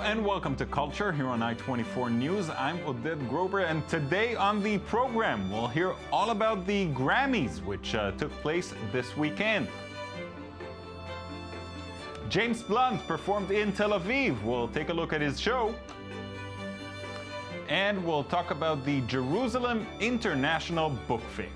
and welcome to Culture here on I-24 News. I'm Oded Grober, and today on the program we'll hear all about the Grammys, which took place this weekend. James Blunt performed in Tel Aviv. We'll take a look at his show. And we'll talk about the Jerusalem International Book Fair.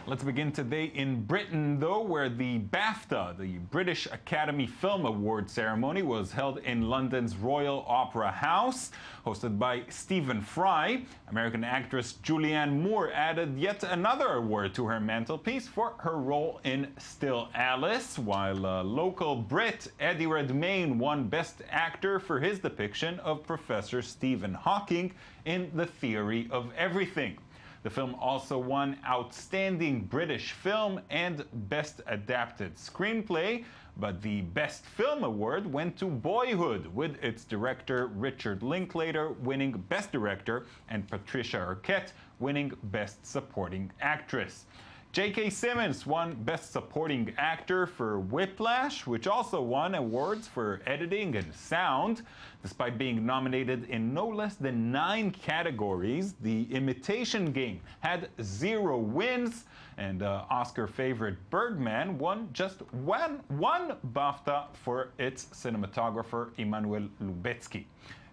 Let's begin today in Britain, though, where the BAFTA, the British Academy Film Award ceremony, was held in London's Royal Opera House. Hosted by Stephen Fry, American actress Julianne Moore added yet another award to her mantelpiece for her role in Still Alice, while local Brit Eddie Redmayne won Best Actor for his depiction of Professor Stephen Hawking in The Theory of Everything. The film also won Outstanding British Film and Best Adapted Screenplay, but the Best Film Award went to Boyhood, with its director Richard Linklater winning Best Director and Patricia Arquette winning Best Supporting Actress. J.K. Simmons won Best Supporting Actor for Whiplash, which also won awards for editing and sound. Despite being nominated in no less than 9 categories, The Imitation Game had 0 wins, and Oscar favorite Birdman won just one BAFTA for its cinematographer Emanuel Lubezki.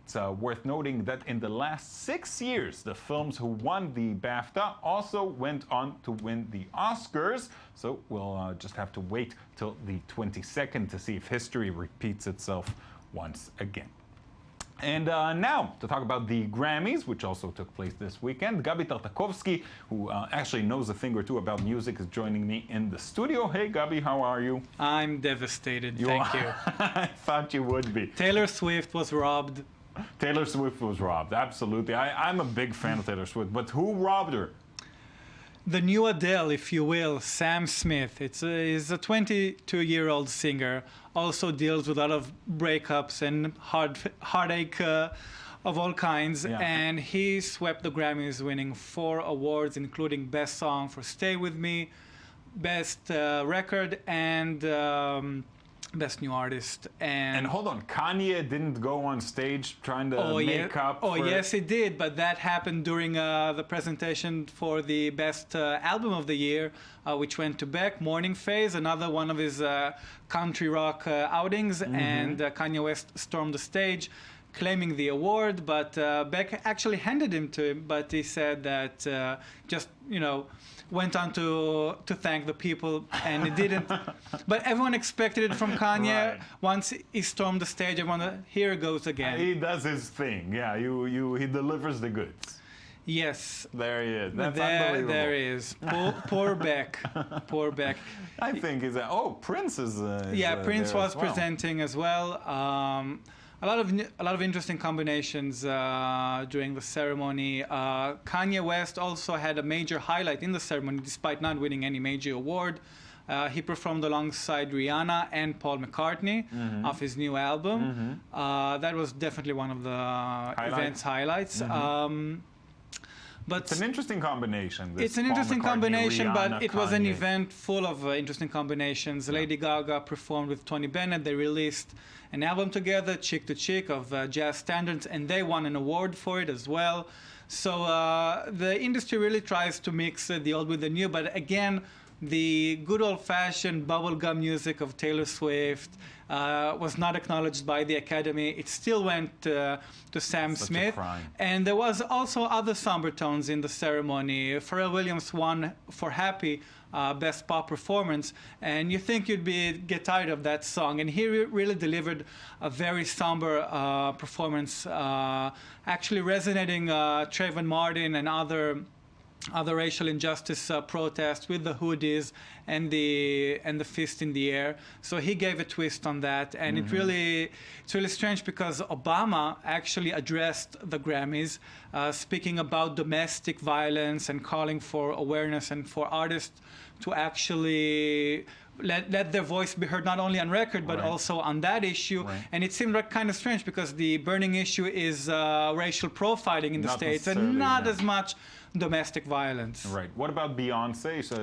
It's worth noting that in the last 6 years, the films who won the BAFTA also went on to win the Oscars. So we'll just have to wait till the 22nd to see if history repeats itself once again. And now, to talk about the Grammys, which also took place this weekend, Gabi Tartakovsky, who actually knows a thing or two about music, is joining me in the studio. Hey, Gabi, how are you? I'm devastated, thank you. I thought you would be. Taylor Swift was robbed. Taylor Swift was robbed, absolutely. I'm a big fan of Taylor Swift, but who robbed her? The new Adele, if you will, Sam Smith. He's a 22-year-old singer, also deals with a lot of breakups and heartache of all kinds. Yeah. And he swept the Grammys, winning 4 awards, including Best Song for Stay With Me, Best Record, and Best New Artist. And hold on, Kanye didn't go on stage trying to make up for... yes, he did, but that happened during the presentation for the Best Album of the Year, which went to Beck, Morning Phase, another one of his country rock outings, and Kanye West stormed the stage claiming the award, but Beck actually handed him to him, but he said that went on to thank the people, and it didn't. But everyone expected it from Kanye. Right. Once he stormed the stage, everyone, here it goes again. He does his thing. Yeah, he delivers the goods. Yes. There he is. That's unbelievable. There he is. Poor Beck. Poor Beck. I think he's Prince is. Prince was presenting as well. A lot of interesting combinations during the ceremony. Kanye West also had a major highlight in the ceremony, despite not winning any major award. He performed alongside Rihanna and Paul McCartney off his new album. That was definitely one of the event's highlights. But it's an interesting combination. It's an interesting combination, but it was an event full of interesting combinations. Yeah. Lady Gaga performed with Tony Bennett. They released an album together, Chick to Chick, of jazz standards, and they won an award for it as well. So the industry really tries to mix the old with the new, but again, the good old-fashioned bubblegum music of Taylor Swift was not acknowledged by the Academy. It still went to Sam Smith. And there was also other somber tones in the ceremony. Pharrell Williams won for Happy, Best Pop Performance, and you think you'd get tired of that song. And he really delivered a very somber performance, actually resonating Trayvon Martin and other racial injustice protests with the hoodies and the fist in the air. So he gave a twist on that, and it's really strange because Obama actually addressed the Grammys, speaking about domestic violence and calling for awareness and for artists to actually let their voice be heard not only on record but also on that issue. And it seemed kind of strange because the burning issue is racial profiling in the States and not as much domestic violence. Right. What about Beyonce? So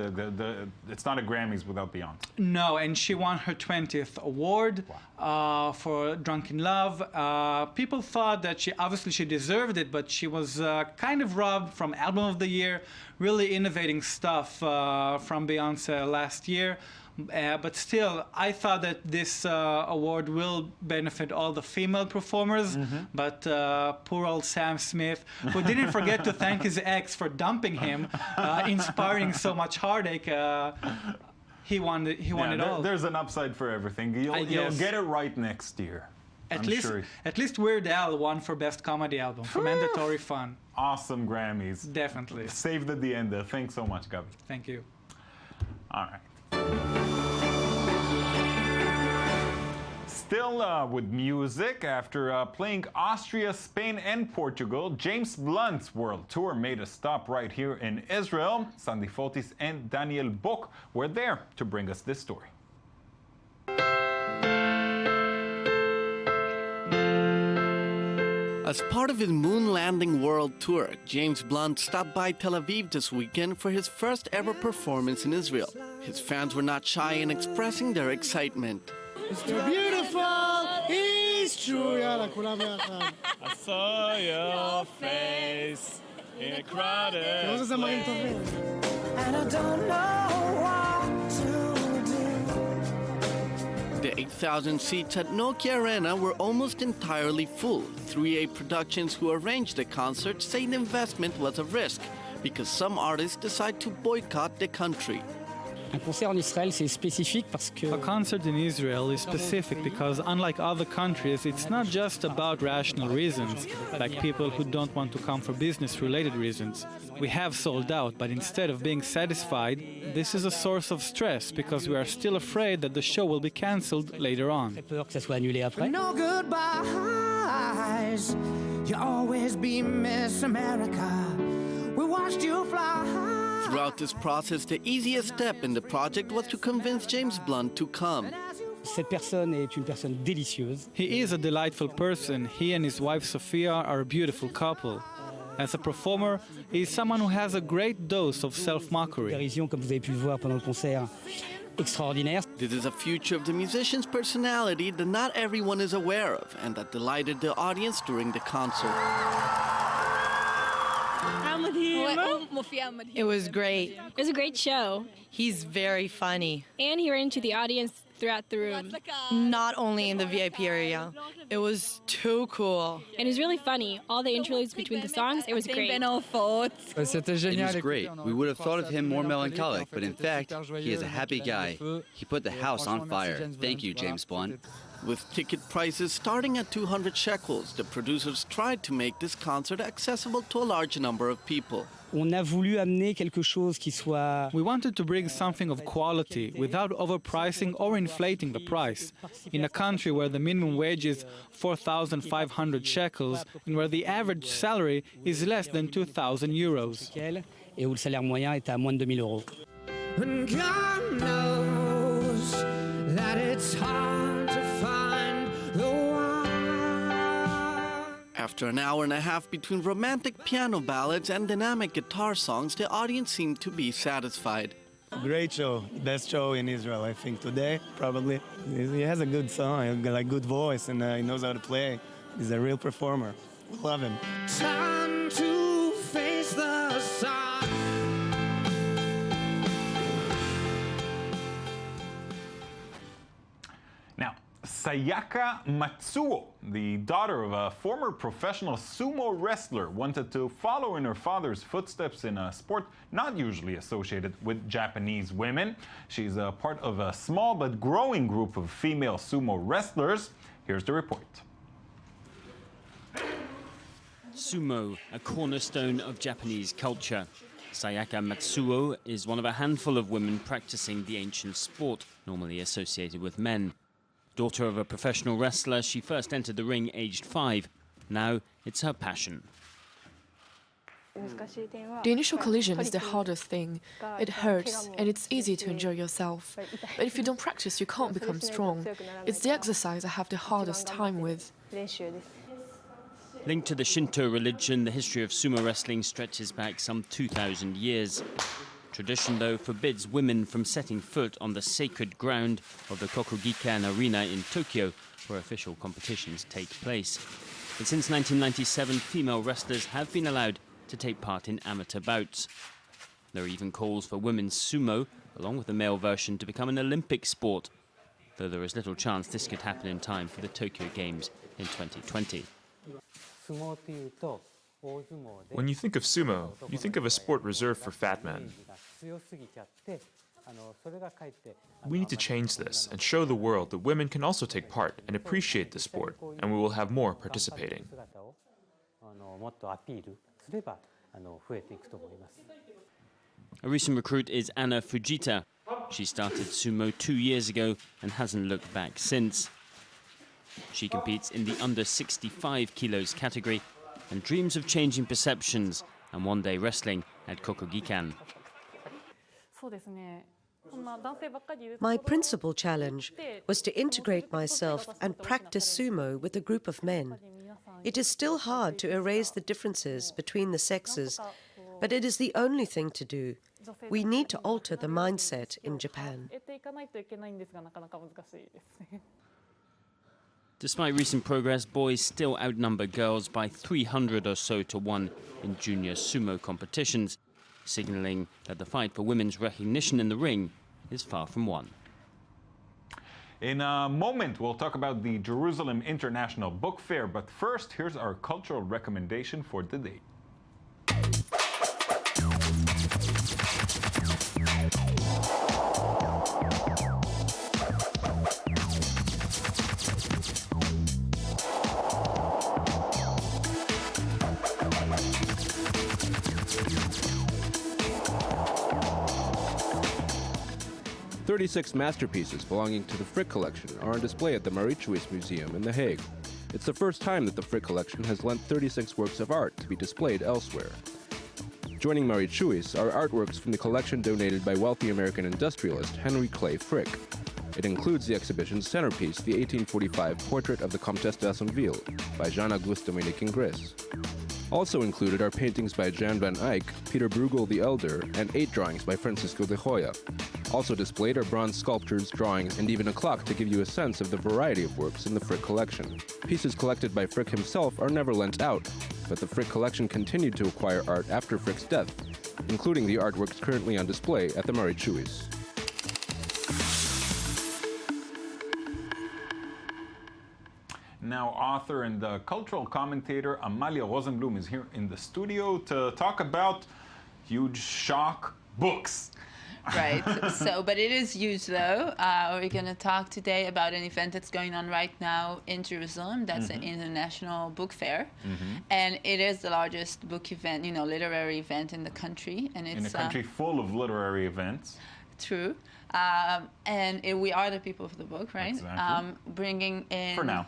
it's not a Grammys without Beyonce. No, and she won her 20th award for Drunken Love. People thought that she deserved it, but she was kind of robbed from Album of the Year, really innovating stuff from Beyonce last year. But still, I thought that this award will benefit all the female performers, but poor old Sam Smith, who didn't forget to thank his ex for dumping him, inspiring so much heartache, he won it all. There's an upside for everything. You'll get it right next year. At least Weird Al won for Best Comedy Album for Mandatory Fun. Awesome Grammys. Definitely. Saved at the end there. Thanks so much, Gabi. Thank you. All right. Still with music, after playing Austria, Spain, and Portugal, James Blunt's world tour made a stop right here in Israel. Sandy Fotis and Daniel Bock were there to bring us this story. As part of his moon landing world tour, James Blunt stopped by Tel Aviv this weekend for his first ever performance in Israel. His fans were not shy in expressing their excitement. It's too beautiful, it's true. Yalla, kulam yachad. I saw your face in a crowded place. And I don't know what to do. The 8,000 seats at Nokia Arena were almost entirely full. 3A Productions, who arranged the concert, say the investment was a risk because some artists decide to boycott the country. A concert in Israel is specific because, unlike other countries, it's not just about rational reasons, like people who don't want to come for business-related reasons. We have sold out, but instead of being satisfied, this is a source of stress because we are still afraid that the show will be cancelled later on. No goodbyes, you always be Miss America. We watched you fly. Throughout this process, the easiest step in the project was to convince James Blunt to come. He is a delightful person. He and his wife Sophia are a beautiful couple. As a performer, he is someone who has a great dose of self-mockery. This is a future of the musician's personality that not everyone is aware of and that delighted the audience during the concert. It was great. It was a great show. He's very funny. And he ran into the audience throughout the room. Not only in the VIP area. It was too cool. And it was really funny. All the interludes between the songs, it was great. It was great. We would have thought of him more melancholic, but in fact, he is a happy guy. He put the house on fire. Thank you, James Blunt. With ticket prices starting at 200 shekels, the producers tried to make this concert accessible to a large number of people. We wanted to bring something of quality without overpricing or inflating the price. In a country where the minimum wage is 4,500 shekels and where the average salary is less than 2,000 euros. And God knows that it's hard to find the one. After an hour and a half between romantic piano ballads and dynamic guitar songs, the audience seemed to be satisfied. Great show. Best show in Israel, I think, today, probably. He has a good song, like good voice, and he knows how to play. He's a real performer. Love him. Time to face the sun. Now, Sayaka Matsuo, the daughter of a former professional sumo wrestler, wanted to follow in her father's footsteps in a sport not usually associated with Japanese women. She's a part of a small but growing group of female sumo wrestlers. Here's the report. Sumo, a cornerstone of Japanese culture. Sayaka Matsuo is one of a handful of women practicing the ancient sport, normally associated with men. Daughter of a professional wrestler, she first entered the ring aged 5. Now it's her passion. The initial collision is the hardest thing. It hurts, and it's easy to injure yourself. But if you don't practice, you can't become strong. It's the exercise I have the hardest time with. Linked to the Shinto religion, the history of sumo wrestling stretches back some 2,000 years. Tradition, though, forbids women from setting foot on the sacred ground of the Kokugikan Arena in Tokyo, where official competitions take place. But since 1997, female wrestlers have been allowed to take part in amateur bouts. There are even calls for women's sumo, along with the male version, to become an Olympic sport, though there is little chance this could happen in time for the Tokyo Games in 2020. When you think of sumo, you think of a sport reserved for fat men. We need to change this and show the world that women can also take part and appreciate the sport, and we will have more participating. A recent recruit is Anna Fujita. She started sumo 2 years ago and hasn't looked back since. She competes in the under 65 kilos category and dreams of changing perceptions and one day wrestling at Kokugikan. My principal challenge was to integrate myself and practice sumo with a group of men. It is still hard to erase the differences between the sexes, but it is the only thing to do. We need to alter the mindset in Japan. Despite recent progress, boys still outnumber girls by 300 or so to 1 in junior sumo competitions, signalling that the fight for women's recognition in the ring is far from won. In a moment, we'll talk about the Jerusalem International Book Fair, but first, here's our cultural recommendation for the day. "36 masterpieces belonging to the Frick Collection are on display at the Mauritshuis Museum in The Hague. It's the first time that the Frick Collection has lent 36 works of art to be displayed elsewhere. Joining Mauritshuis are artworks from the collection donated by wealthy American industrialist Henry Clay Frick. It includes the exhibition's centerpiece, the 1845 portrait of the Comtesse d'Assonville by Jean-Auguste Dominique Ingres. Also included are paintings by Jan van Eyck, Peter Bruegel the Elder, and 8 drawings by Francisco de Goya. Also displayed are bronze sculptures, drawings, and even a clock to give you a sense of the variety of works in the Frick collection. Pieces collected by Frick himself are never lent out, but the Frick collection continued to acquire art after Frick's death, including the artworks currently on display at the Mauritshuis. Now, author and cultural commentator Amalia Rosenblum is here in the studio to talk about huge shock books. Right. But it is huge, though. We're going to talk today about an event that's going on right now in Jerusalem. That's an international book fair. And it is the largest book event, literary event in the country. And it's in a country full of literary events. True. And we are the people of the book, right? Exactly. Bringing in... For now.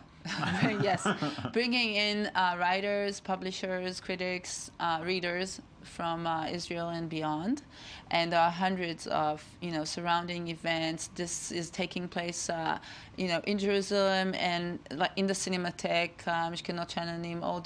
Yes. Bringing in writers, publishers, critics, readers from Israel and beyond. And there are hundreds of, surrounding events. This is taking place, in Jerusalem and in the Cinematheque, Mishkenot Shananim, all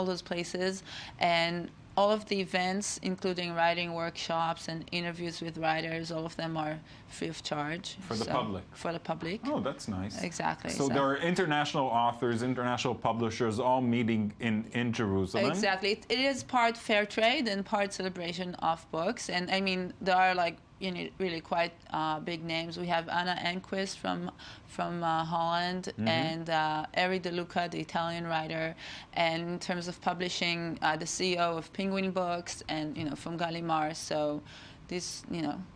those places. And all of the events, including writing workshops and interviews with writers, all of them are free of charge. For the public? For the public. Oh, that's nice. Exactly. So there are international authors, international publishers all meeting in Jerusalem. Exactly. It is part fair trade and part celebration of books. And I mean, there are really quite big names. We have Anna Enquist from Holland and Eri De Luca, the Italian writer. And in terms of publishing, the CEO of Penguin Books and, from Gallimard. So this,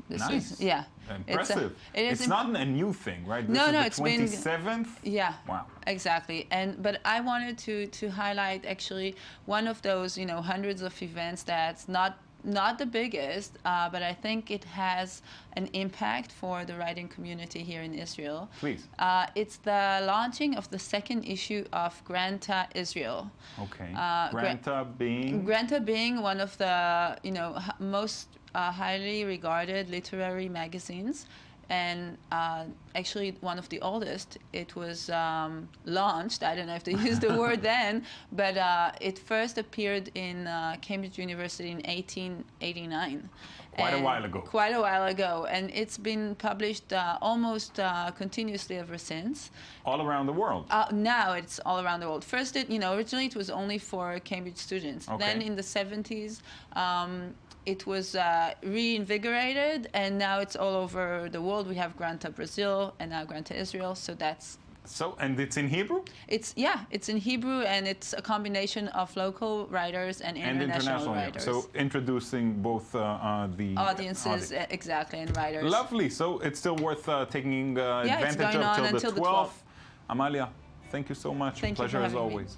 this nice. is, yeah. Impressive. It's not a new thing, right? This no, is it's the 27th? Yeah. Wow. Exactly. But I wanted to highlight actually one of those, hundreds of events that's not not the biggest, but I think it has an impact for the writing community here in Israel. Please. It's the launching of the second issue of Granta Israel. Okay. Granta being? Granta being one of the most highly regarded literary magazines, and actually one of the oldest. It was launched, I don't know if they used the word then, but it first appeared in Cambridge University in 1889. Quite a while ago. Quite a while ago, and it's been published almost continuously ever since. All around the world? Now it's all around the world. First, originally it was only for Cambridge students. Okay. Then in the 70s, it was reinvigorated, and now it's all over the world. We have Granta Brazil and now Granta Israel, so that's... So, and it's in Hebrew? It's in Hebrew, and it's a combination of local writers and international writers. So introducing both the audiences, exactly, and writers. Lovely. So it's still worth taking advantage of until the 12th. Amalia, thank you so much. Thank Pleasure you for as having always.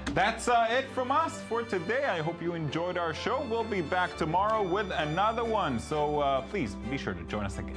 That's it from us for today. I hope you enjoyed our show. We'll be back tomorrow with another one. So please be sure to join us again.